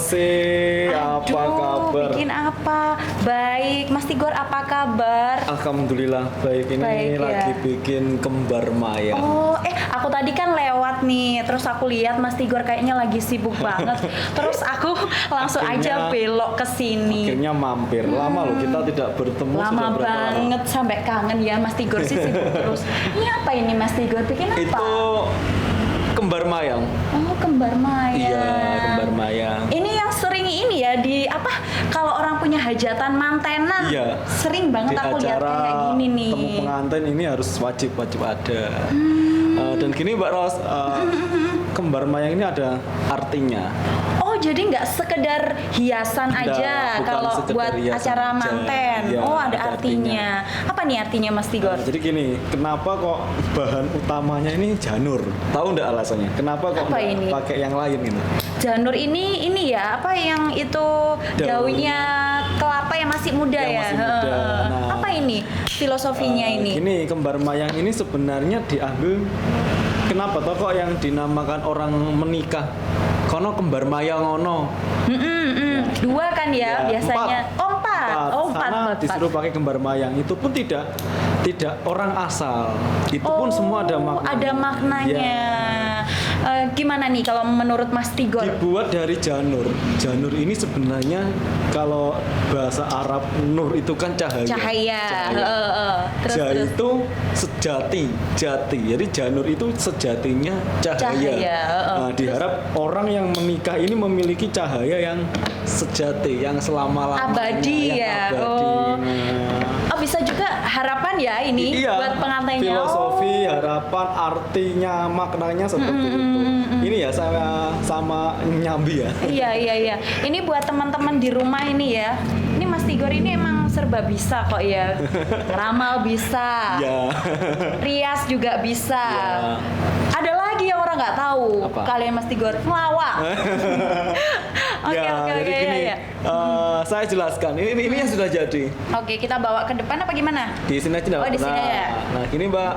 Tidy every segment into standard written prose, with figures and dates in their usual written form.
Rosi, apa kabar? Bikin apa? Baik, Mas Tigor apa kabar? Alhamdulillah baik, ini Baik, lagi ya. bikin kembar mayang. Oh, aku tadi kan lewat nih, terus aku lihat Mas Tigor kayaknya lagi sibuk banget. Terus aku langsung aja belok ke sini. Akhirnya mampir. Lama loh kita tidak bertemu. Lama sudah berapa banget lama? sampai kangen ya Mas Tigor sih sibuk terus. Ini apa ini Mas Tigor? Bikin apa? Itu kembar mayang. Oh, kembar mayang. Iya, kembar mayang. Ini yang sering ini ya di apa? Kalau orang punya hajatan mantenan, Iya. sering banget Di aku lihat acara kayak gini nih. temu pengantin ini harus wajib ada. Dan gini Mbak Ros, kembar mayang ini ada artinya. Oh, jadi nggak sekedar hiasan aja bukan kalau sekedar buat hiasan acara aja. manten. Iya, Oh, ada ada artinya. Apa nih artinya Mas Tigor? Jadi gini, kenapa kok bahan utamanya ini janur? Tahu nggak alasannya? Kenapa kok Apa nggak ini? pakai yang lain ini? Janur ini ya apa yang itu daunnya kelapa yang masih muda Yang ya? masih muda. Heeh. Nah, apa ini filosofinya ini? Gini, kembar mayang ini sebenarnya diambil. Kenapa toh kok yang dinamakan orang menikah? Kono kembar mayang ono. Dua kan ya, biasanya. Empat. Oh, empat. Oh, empat. Karena empat. disuruh pakai kembar mayang itu pun tidak orang asal. Itu pun semua ada makna. Ada maknanya. Gimana nih kalau menurut Mas Tigor? Dibuat dari janur. Janur ini sebenarnya kalau bahasa Arab nur itu kan cahaya. Cahaya. Terus, Jah terus. itu sejati, jati. Jadi janur itu sejatinya cahaya. Cahaya, Nah, diharap orang yang menikah ini memiliki cahaya yang sejati, yang selama-lamanya, Abadi ya. yang abadi. Nah, Oh, bisa juga harapan ya ini iya, buat pengantinnya. filosofi, harapan, artinya, maknanya seperti itu. Ini ya saya sama nyambi ya. Iya. Ini buat teman-teman di rumah ini ya. Ini Mas Tigor ini emang serba bisa kok ya. Ramal bisa. Ya. Rias juga bisa. Ya. Ada lagi yang orang nggak tahu. Apa? Kalian Mas Tigor melawak. Oke. Jadi gini, Ya. saya jelaskan. Ini yang sudah jadi. Oke, kita bawa ke depan apa gimana? Di sini aja. Oh, di sini ya. Nah, gini Mbak,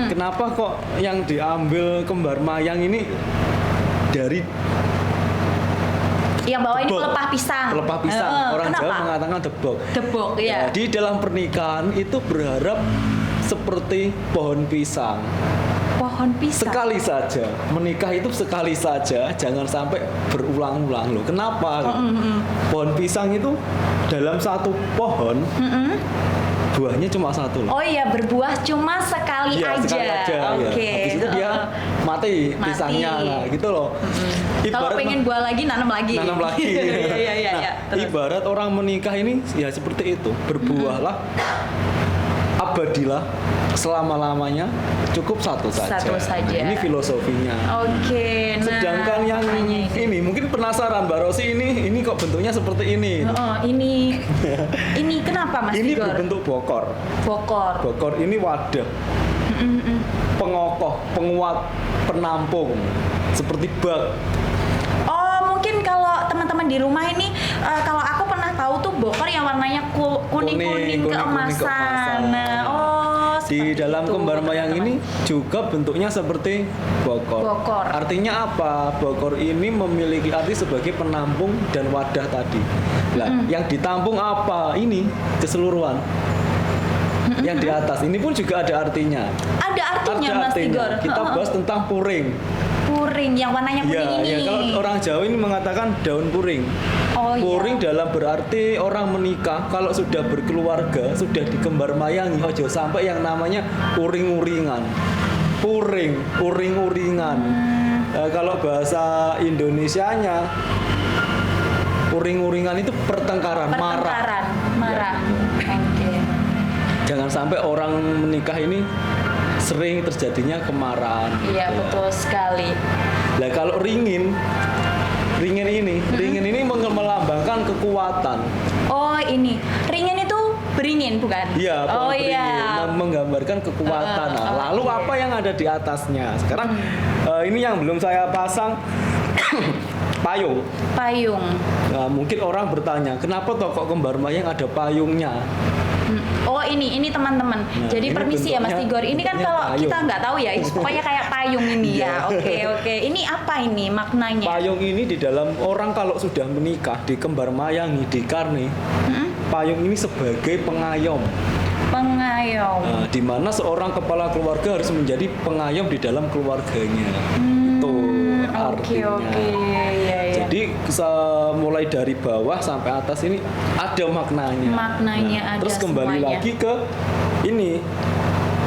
kenapa kok yang diambil kembar mayang ini dari Yang bawah ini debok? pelepah pisang. Pelepah pisang. Orang kenapa? Jawa mengatakan debok. Debok, ya. Di dalam pernikahan itu berharap seperti pohon pisang. Pohon pisang. Sekali saja menikah itu sekali saja, jangan sampai berulang-ulang loh. Kenapa? Pohon pisang itu dalam satu pohon buahnya cuma satu loh. Oh iya, berbuah cuma sekali Iya, aja. sekali aja. Oke. Ya. Habis itu dia mati pisangnya, nah gitu loh. Kalau pengen buah lagi, nanam lagi. nanam lagi. Iya. Nah, Terus. ibarat orang menikah ini ya seperti itu, berbuahlah, abadilah selama-lamanya, cukup satu saja. Satu saja. Nah, ini filosofinya. Oke. Nah, Sedangkan yang makanya ini mungkin penasaran Mbak Rosi, ini kok bentuknya seperti ini. Oh, ini kenapa Mas Ini Tigor? berbentuk bokor. Bokor. Bokor ini wadah. Pengokoh, penguat, penampung. Seperti bak. Oh, mungkin kalau teman-teman di rumah ini, kalau aku pernah tahu tuh bokor yang warnanya kuning-kuning keemasan. Nah, Di seperti dalam itu, kembar mayang teman-teman. ini juga bentuknya seperti bokor. Bokor. Artinya apa? Bokor ini memiliki arti sebagai penampung dan wadah tadi. Nah, yang ditampung apa? Ini keseluruhan. Yang di atas ini pun juga ada artinya. Ada artinya Mas Tigor. Kita bahas tentang puring. Puring yang warnanya kuning ini. Kalau orang Jawa ini mengatakan daun puring. Oh, Puring iya. dalam berarti orang menikah kalau sudah berkeluarga, sudah dikembar mayangi, ojo sampai yang namanya uring-uringan. Puring, uring-uringan. Kalau bahasa Indonesianya uring-uringan itu pertengkaran, Pertengkaran, marah. Ya. Oke. Jangan sampai orang menikah ini sering terjadinya kemarahan. Iya, gitu. betul sekali. Nah, kalau ringin ini melambangkan kekuatan. Oh, ini. Ringin itu beringin bukan? Iya, pohon Oh beringin, iya. menggambarkan kekuatan. Nah, lalu oke. apa yang ada di atasnya? Sekarang ini yang belum saya pasang payung. Payung. Nah, mungkin orang bertanya, kenapa toh kok kembar mayang ada payungnya? Oh ini teman-teman. Nah, Jadi ini permisi ya Mas bentuknya- Tigor. Ini kan bentuknya kalau payung. kita nggak tahu ya, pokoknya kayak payung ini Iya. ya. Oke. Ini apa ini maknanya? Payung ini di dalam orang kalau sudah menikah di kembar mayangi di karne, payung ini sebagai pengayom. Pengayom. Nah, di mana seorang kepala keluarga harus menjadi pengayom di dalam keluarganya. Itu artinya. Oke. Ya. Jadi mulai dari bawah sampai atas ini ada maknanya. Maknanya ada Terus kembali semuanya. lagi ke ini.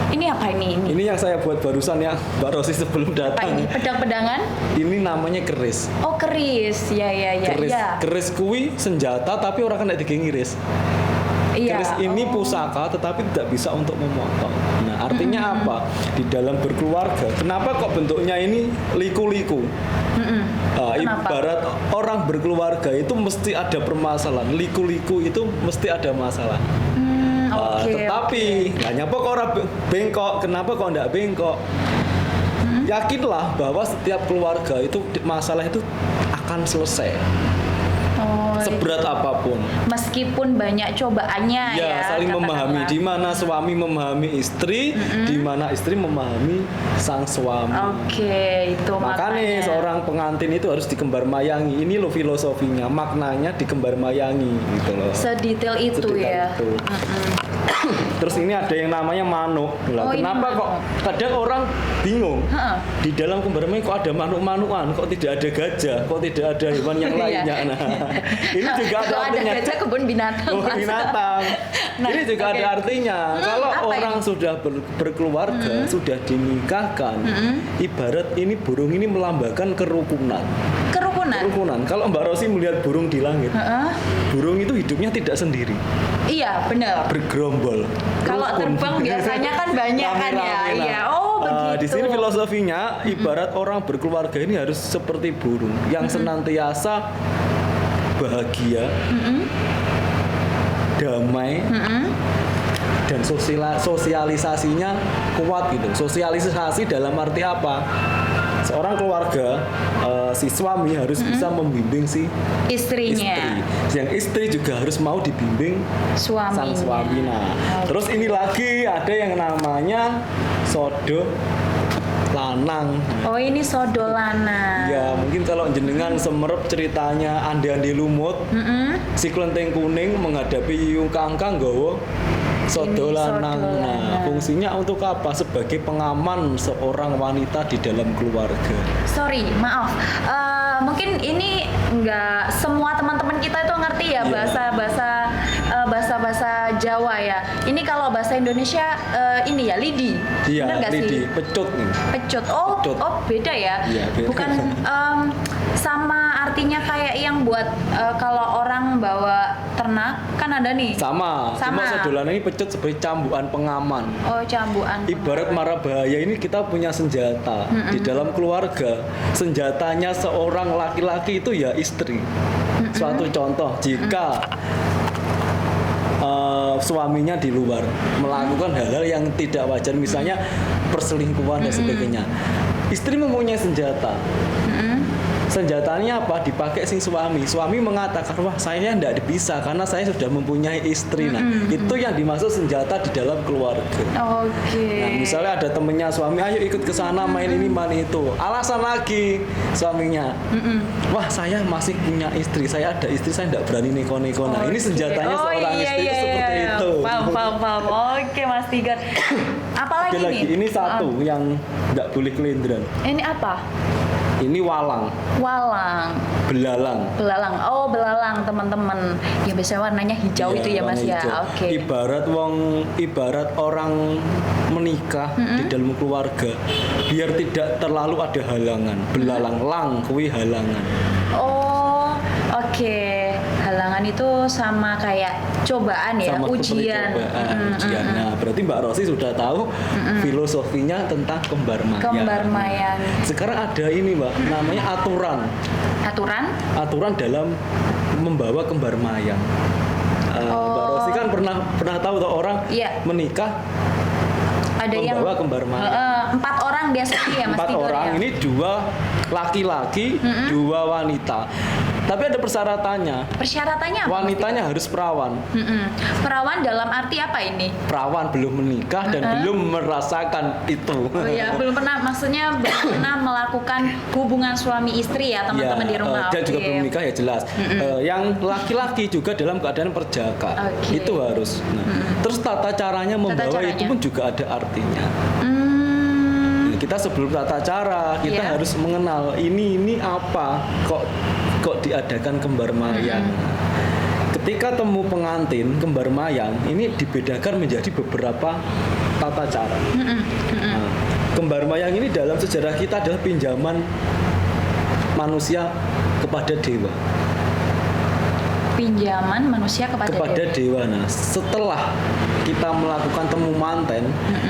Ini apa ini? Ini yang saya buat barusan ya, Mbak Rosi sebelum Apa datang. ini? Pedang-pedangan? Ini namanya keris. Oh keris. Ya. Keris, Ya. keris kui senjata tapi orang kena digengiris. Iya. Keris ini Oh. pusaka tetapi tidak bisa untuk memotong. Nah, artinya apa? Di dalam berkeluarga, kenapa kok bentuknya ini liku-liku? Kenapa? Ibarat orang berkeluarga itu mesti ada permasalahan. Liku-liku itu mesti ada masalah. Oke. Tetapi hanya kok orang bengkok. Kenapa kok tidak bengkok? Yakinlah bahwa setiap keluarga itu masalah itu akan selesai. Oh, Seberat apapun. meskipun banyak cobaannya ya. Saling memahami. katakanlah. Di mana suami memahami istri, di mana istri memahami sang suami. Oke, itu Makanya maknanya. seorang pengantin itu harus dikembar mayangi. Ini loh filosofinya, maknanya dikembar mayangi gitu loh. Sedetail itu Sedetail ya. itu. Terus ini ada yang namanya manuk. Lah, Oh, ini kenapa kok manuk. kadang orang bingung? Heeh. Di dalam kembar mayangi kok ada manuk-manukan, kok tidak ada gajah, kok tidak ada hewan yang Iya. lainnya. Nah, ini juga ada Kalau ada artinya. gajah kebun binatang. Oh, Mas. binatang. Nah, ini juga oke. ada artinya. Kalau apa orang ini? sudah berkeluarga, sudah dinikahkan, ibarat ini burung ini melambangkan kerukunan. Kerukunan. Kerukunan. Kalau Mbak Rosi melihat burung di langit, Heeh. burung itu hidupnya tidak sendiri, Iya, benar. bergerombol. Kalau Rukun. terbang biasanya kan banyak kan ya. Rame-rame. Iya. Oh, begitu. Di sini filosofinya ibarat orang berkeluarga ini harus seperti burung yang senantiasa bahagia, damai, dan sosialisasinya kuat gitu. Sosialisasi dalam arti apa? Seorang keluarga, si suami harus bisa membimbing si Istrinya. istri. Yang istri juga harus mau dibimbing Suaminya. sang suami. Nah, terus ini lagi ada yang namanya sodo lanang. Oh, ini sodolana. Ya, mungkin kalau jenengan semerep ceritanya Andi-Andi Lumut, si kelenteng kuning menghadapi Yung Kangkang nggawa sodo Ini lanang. sodo Nah, lanang. fungsinya untuk apa? Sebagai pengaman seorang wanita di dalam keluarga. Sorry, maaf. Mungkin ini nggak semua teman-teman kita itu ngerti ya Iya. bahasa Jawa ya. Ini kalau bahasa Indonesia ini ya lidi. Iya, Bener nggak sih? lidi, pecut nih. Pecut. Oh, Pecut. oh beda ya. Iya, beda. Bukan sama artinya kayak yang buat kalau orang bawa ternak kan ada nih. Sama. Sama. Cuma sodo lanang ini pecut sebagai cambukan pengaman. Oh, cambuan. Ibarat mara bahaya ini kita punya senjata di dalam keluarga. Senjatanya seorang laki-laki itu ya istri. Suatu contoh, jika suaminya di luar melakukan hal-hal yang tidak wajar, misalnya perselingkuhan dan sebagainya, istri mempunyai senjata. Senjatanya apa? Dipakai sing suami. Suami mengatakan, wah saya tidak bisa karena saya sudah mempunyai istri. Nah, itu yang dimaksud senjata di dalam keluarga. Oke. Nah, misalnya ada temennya suami, ayo ikut ke sana main ini main itu. Alasan lagi suaminya, wah saya masih punya istri, saya ada istri, saya tidak berani neko-neko. Nah, ini senjatanya seorang istri itu seperti itu. Paham. Oke, Mas Tigor. Apalagi Ada lagi, nih? ini satu yang nggak boleh kelindran. Ini apa? Ini walang, Walang. belalang. Belalang. Oh, belalang, teman-teman. Ya biasanya warnanya hijau Iya, itu ya, Mas warna ya. hijau. Oke. Ibarat orang menikah di dalam keluarga, biar tidak terlalu ada halangan. Belalang lang kuwi halangan. Oh, oke. Halangan itu sama kayak cobaan ya, Sama seperti ujian. cobaan, ujian. Nah, berarti Mbak Rosi sudah tahu filosofinya tentang kembar mayang. Kembar mayang. Sekarang ada ini, Mbak, namanya aturan. Aturan? Aturan dalam membawa kembar mayang. Mbak Rosi kan pernah tahu tuh orang Iya. menikah Ada yang membawa kembar mayang. 4 orang biasanya ya, Mas 4 Tigor orang ya. ini 2 laki-laki, 2 wanita. Tapi ada persyaratannya. Persyaratannya apa? Wanitanya harus perawan. Perawan dalam arti apa ini? Perawan belum menikah dan belum merasakan itu. Oh ya, belum pernah, maksudnya belum pernah melakukan hubungan suami istri ya teman-teman di rumah. Dan juga Oke. belum menikah ya jelas. Yang laki-laki juga dalam keadaan perjaka. Oke. Itu harus. Nah, terus tata caranya membawa caranya. itu pun juga ada artinya. Hmm, Kita sebelum tata cara kita Iya. harus mengenal ini apa kok diadakan kembar mayang. Ketika temu pengantin kembar mayang ini dibedakan menjadi beberapa tata cara. Nah, kembar mayang ini dalam sejarah kita adalah pinjaman manusia kepada dewa. pinjaman manusia kepada dewa. Dewa. Nah, setelah kita melakukan temu manten,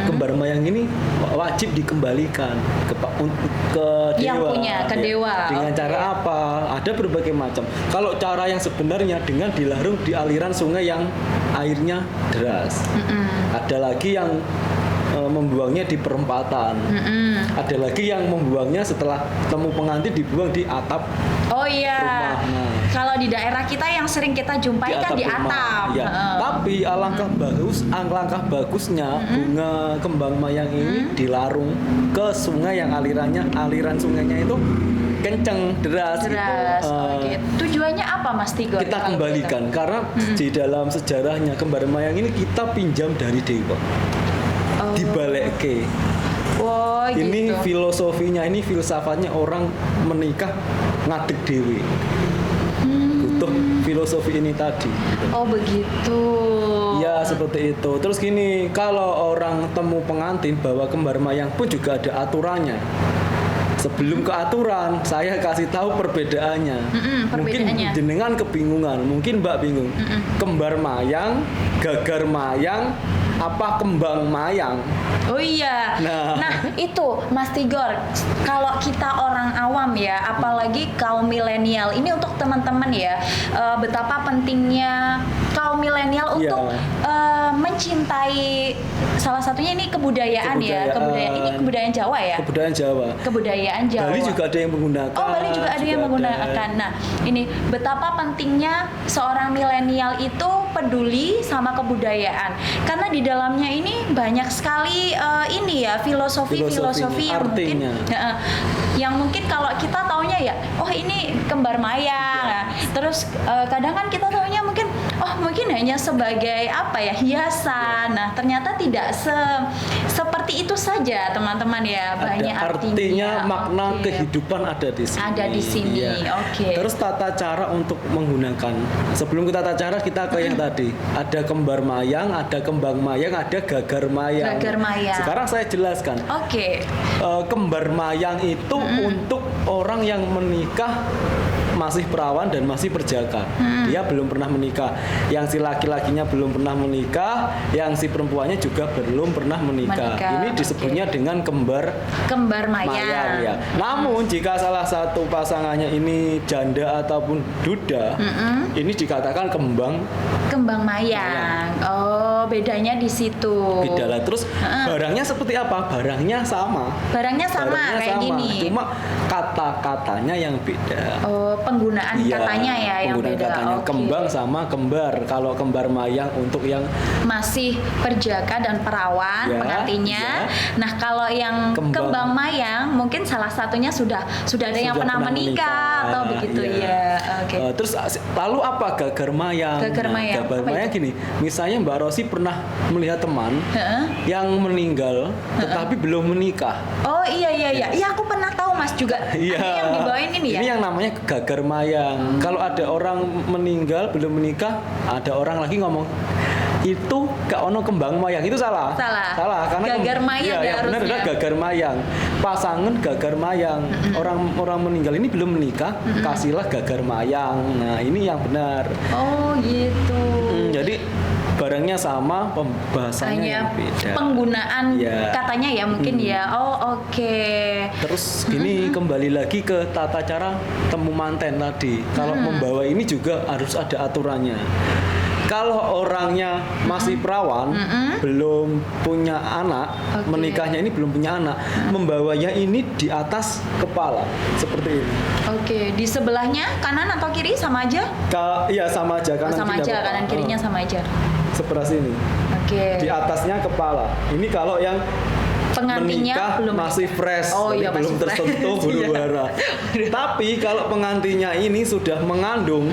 kembar mayang ini wajib dikembalikan ke dewa. Yang punya, ke Ya, dewa. dengan Oke. cara apa? Ada berbagai macam. Kalau cara yang sebenarnya dengan dilarung di aliran sungai yang airnya deras. Ada lagi yang membuangnya di perempatan. Ada lagi yang membuangnya setelah temu pengantin dibuang di atap Oh iya. rumah. Nah, Kalau di daerah kita yang sering kita jumpai kan di rumah. atap. Ya. Heeh. Tapi alangkah bagusnya bunga kembang mayang ini dilarung ke sungai yang aliran sungainya itu kenceng deras. Deras. Gitu. Oke. Tujuannya apa Mas Tigor? Kita kalau kembalikan karena di dalam sejarahnya kembar mayang ini kita pinjam dari dewa. gitu? Oh. Dibalekke. Oh, Ini gitu. filosofinya, ini filsafatnya orang menikah ngadeg dewi. Butuh filosofi ini tadi. Gitu. Oh, begitu. Ya seperti itu. Terus gini, kalau orang temu pengantin bawa kembar mayang pun juga ada aturannya. Sebelum ke aturan, saya kasih tahu perbedaannya. perbedaannya. Mungkin jenengan kebingungan, mungkin Mbak bingung. Kembar mayang, gagar mayang, apa kembang mayang? Oh iya. Nah. Itu Mas Tigor, kalau kita orang awam ya, apalagi kaum milenial, ini untuk teman-teman ya, betapa pentingnya kaum milenial Iya. untuk mencintai salah satunya ini kebudayaan ya, ini kebudayaan Jawa ya. Kebudayaan Jawa. Kebudayaan Jawa. Bali juga ada yang menggunakan. Oh, Bali juga ada yang menggunakan. Nah, ini betapa pentingnya seorang milenial itu peduli sama kebudayaan. Karena di dalamnya ini banyak sekali ini ya filosofi yang artinya. mungkin yang mungkin kalau kita taunya ya, oh ini kembar mayang. Nah, terus kadang kan kita taunya mungkin mungkin hanya sebagai apa ya, hiasan. Nah, ternyata tidak seperti itu saja, teman-teman ya. Banyak Ada artinya. artinya, makna Oke. kehidupan ada di sini. Ada di sini, Iya. oke. Terus tata cara untuk menggunakan. Sebelum ke tata cara kita ke yang tadi. Ada kembar mayang, ada kembang mayang, ada gagar mayang. Gagar mayang. Sekarang saya jelaskan. Oke. Kembar mayang itu untuk orang yang menikah masih perawan dan masih perjaka. Dia belum pernah menikah. Yang si laki-lakinya belum pernah menikah, yang si perempuannya juga belum pernah menikah. Menikah, Ini disebutnya dengan kembar Mayang. ya. Namun jika salah satu pasangannya ini janda ataupun duda, ini dikatakan kembang Mayang. Oh, bedanya di situ. beda lah. Terus barangnya seperti apa? Barangnya sama. Barangnya sama kayak gini. Cuma kata-katanya yang beda. Oh, penggunaan Iya, katanya ya yang penggunaan beda. katanya Oke. kembang sama kembar. Kalau kembar mayang untuk yang Masih perjaka dan perawan Ya, pengantinnya. ya. Nah, kalau yang Kembang. kembang mayang mungkin salah satunya sudah ada yang sudah pernah menikah atau begitu iya. ya. Oke. Terus lalu apa gagar mayang? Gagar mayang, Gagar apa mayang itu? gini, misalnya Mbak Rosi pernah melihat teman Heeh. yang meninggal tetapi belum menikah. Oh iya. Iya, aku pernah tahu Mas juga. Iya. Ada yang dibawain ini ya. Ini yang namanya gagar mayang. Kalau ada orang meninggal belum menikah, ada orang lagi ngomong itu gak ono kembang mayang, itu salah. Salah. Karena Gagar mayang ya benar harusnya. gagar mayang. Pasangan gagar mayang. Orang meninggal ini belum menikah, kasihlah gagar mayang. Nah, ini yang benar. Oh, gitu. Jadi barangnya sama, pembahasannya Hanya yang beda. penggunaan Ya. katanya ya mungkin ya. Oh, oke. Terus gini, kembali lagi ke tata cara temu manten tadi. Kalau membawa ini juga harus ada aturannya. Kalau orangnya masih perawan, belum punya anak, Oke. menikahnya ini belum punya anak, membawanya ini di atas kepala seperti ini. Oke, di sebelahnya kanan atau kiri sama aja? Iya sama aja Oh, kanan sama kiri aja, apa? kanan kirinya sama aja. Sebelah sini. Oke. Di atasnya kepala. Ini kalau yang Pengantinnya menikah belum masih fresh, Oh, jadi iya, belum masih fresh. tersentuh huru Iya. hara. Tapi kalau pengantinnya ini sudah mengandung,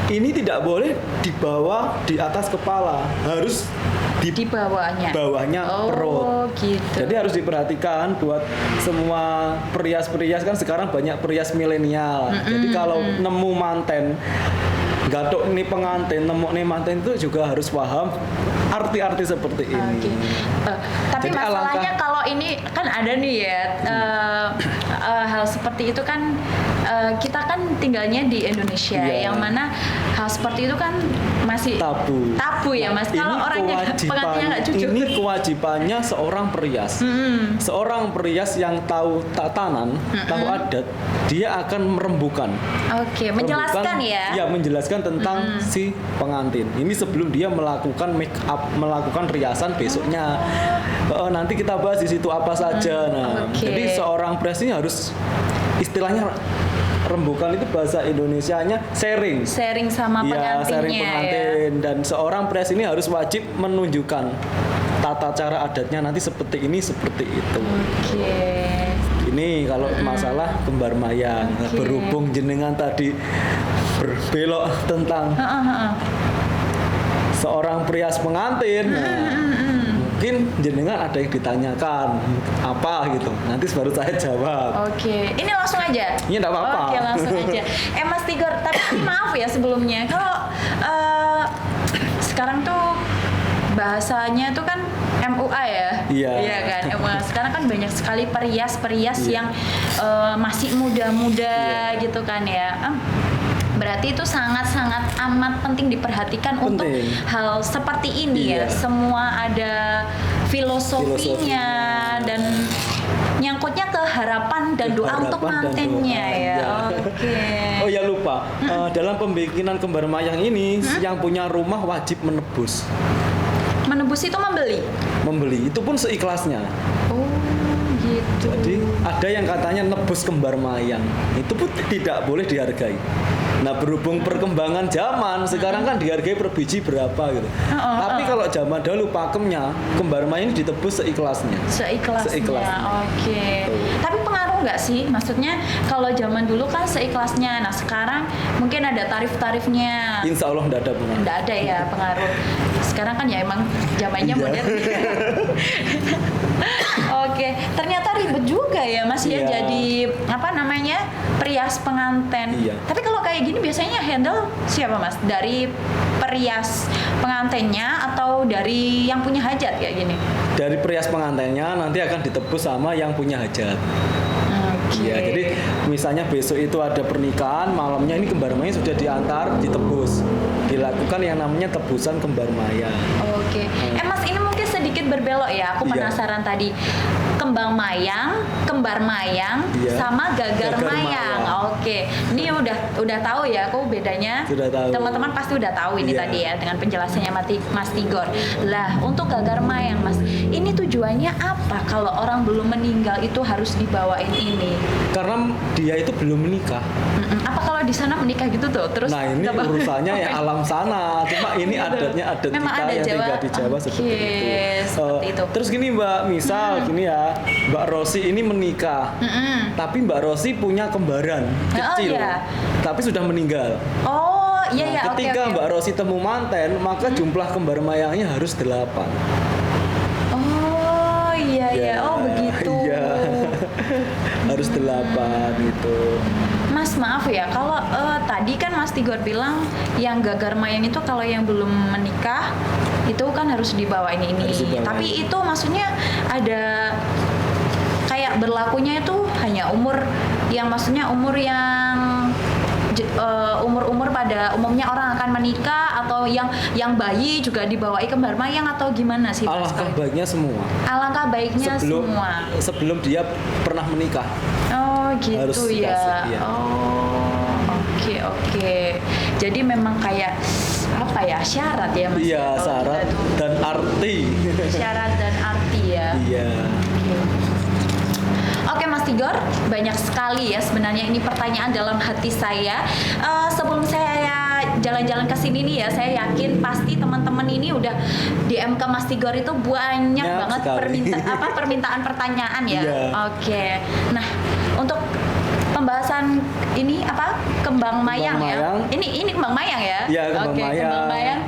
ini tidak boleh dibawa di atas kepala, harus di di bawahnya. bawahnya Oh, perut. gitu. Jadi harus diperhatikan buat semua perias-perias, kan sekarang banyak perias milenial. Jadi kalau nemu manten, gatok ini pengantin, nemu nih manten itu juga harus paham arti-arti seperti ini. Oke. Tapi Jadi masalahnya alangkah- kalau ini kan ada nih ya hal seperti itu kan kita kan tinggalnya di Indonesia Iya. yang mana hal seperti itu kan masih tabu ya Mas. Ini Kalau orangnya pengantinnya nggak jujur. ini kewajibannya seorang perias. Seorang perias yang tahu tatanan, tahu adat, dia akan merembukan. Oke, menjelaskan ya. Ya, menjelaskan tentang si pengantin. Ini sebelum dia melakukan make up, melakukan riasan besoknya. Nanti kita bahas di situ apa saja. Nah, Oke. jadi seorang perias ini harus istilahnya rembukan itu bahasa Indonesianya sharing. Sharing sama Iya, sharing pengantinnya ya. pengantin, dan seorang pres ini harus wajib menunjukkan tata cara adatnya nanti seperti ini seperti itu. Oke. Ini kalau masalah kembar mayang. Nah, Oke. berhubung jenengan tadi berbelok tentang seorang prias pengantin. Nah, mungkin jenengan ada yang ditanyakan apa gitu. Nanti baru saya jawab. Oke, ini langsung aja. Iya, nggak apa-apa. Oke, langsung aja. Mas Tigor, tapi maaf ya sebelumnya. Kalau sekarang tuh bahasanya tuh kan MUA ya. Iya. kan, MUA. Sekarang kan banyak sekali perias-perias Iya. yang masih muda-muda gitu kan ya. Berarti itu sangat-sangat amat penting diperhatikan untuk Penting. hal seperti ini ya. Iya. Semua ada filosofinya dan nyangkutnya ke harapan dan doa untuk Harapan dan mantennya doa, ya. iya. Oke. Oh ya lupa, dalam pembikinan kembar mayang ini yang punya rumah wajib menebus. Menebus itu membeli. Membeli itu pun seikhlasnya. Oh, gitu. Jadi ada yang katanya nebus kembar mayang, itu pun tidak boleh dihargai. Nah, berhubung perkembangan zaman sekarang kan dihargai per biji berapa gitu. Tapi kalau zaman dahulu pakemnya kembar mayang ini ditebus seikhlasnya. Seikhlasnya. Oke. Tuh. Tapi pengaruh nggak sih? Maksudnya kalau zaman dulu kan seikhlasnya. Nah, sekarang mungkin ada tarif-tarifnya. Insya Allah tidak ada pengaruh. Nggak ada ya pengaruh. Sekarang kan ya emang zamannya Iya. modern. Oke, ternyata ribet juga ya Mas ya Iya. jadi apa namanya perias pengantin. Iya. Tapi kalau kayak gini biasanya handle siapa Mas? Dari perias pengantinnya atau dari yang punya hajat kayak gini? Dari perias pengantinnya nanti akan ditebus sama yang punya hajat. Oke. Iya, jadi misalnya besok itu ada pernikahan, malamnya ini kembar mayang sudah diantar, ditebus. Dilakukan yang namanya tebusan kembar mayang. Oke. Mas ini mungkin sedikit berbelok ya. Aku Iya. penasaran tadi. Kembang mayang, kembar mayang, Iya. sama gagar Gagar mayang. mayang. Oke. Ini udah tahu ya aku bedanya. Sudah tahu. Teman-teman pasti udah tahu ini Iya. tadi ya dengan penjelasannya Mas Tigor. Lah, untuk gagar mayang, Mas, ini tujuannya apa kalau orang belum meninggal itu harus dibawain ini? Karena dia itu belum menikah. Apa kalau di sana menikah gitu tuh? Terus Nah, ini nggak bawa- urusannya ya Oke. alam sana. Cuma ini Gitu. adatnya adat Memang kita ada yang Jawa. tinggal di Jawa seperti Oke, itu. seperti itu. Terus gini Mbak, misal gini ya, Mbak Rosi ini menikah. Tapi Mbak Rosi punya kembaran kecil. iya. Tapi sudah meninggal. Oh, iya Nah, ya. Oke, ketika oke. Mbak Rosi temu manten, maka jumlah kembar mayangnya harus 8. Oh, iya ya. Oh, begitu. Iya. Harus 8 gitu. Mas, maaf ya. Kalau tadi kan Mas Tigor bilang yang gagar mayang itu kalau yang belum menikah itu kan harus dibawain ini. Harus dibawain. Tapi itu maksudnya ada kayak berlakunya itu hanya umur yang maksudnya umur yang umur-umur pada umumnya orang akan menikah atau yang bayi juga dibawai kembar mayang atau gimana sih? Mas? Alangkah baiknya semua. Alangkah baiknya semua. Sebelum dia pernah menikah. Oh gitu Harus ya. dikasih, iya. Oh oke. Jadi Jadi memang kayak apa ya, syarat ya Mas? Iya, kalau syarat kita tuh- dan arti. syarat dan arti ya. Iya. Oke Mas Tigor, banyak sekali ya sebenarnya ini pertanyaan dalam hati saya. Sebelum saya jalan-jalan ke sini nih ya, saya yakin pasti teman-teman ini udah DM ke Mas Tigor itu banyak banget sekali. permintaan pertanyaan ya. Iya. Oke. Nah, untuk pembahasan ini apa? Kembang mayang ya. mayang. Ini kembang mayang ya. Iya, kembang Oke, mayang. kembang mayang.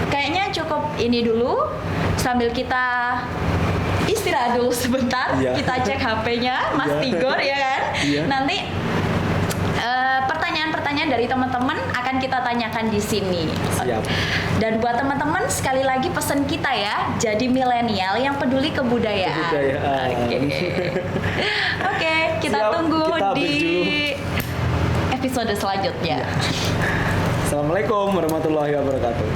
Kayaknya cukup ini dulu sambil kita istirahat dulu sebentar. Iya. Kita cek HP-nya Mas Iya. Tigor ya kan. Iya. Nanti pertanyaan-pertanyaan dari teman-teman akan kita tanyakan di sini. Siap. Dan buat teman-teman sekali lagi pesan kita ya, jadi milenial yang peduli kebudayaan. Kebudayaan. Oke, kita Siap, tunggu kita di break dulu. episode selanjutnya. Assalamualaikum warahmatullahi wabarakatuh.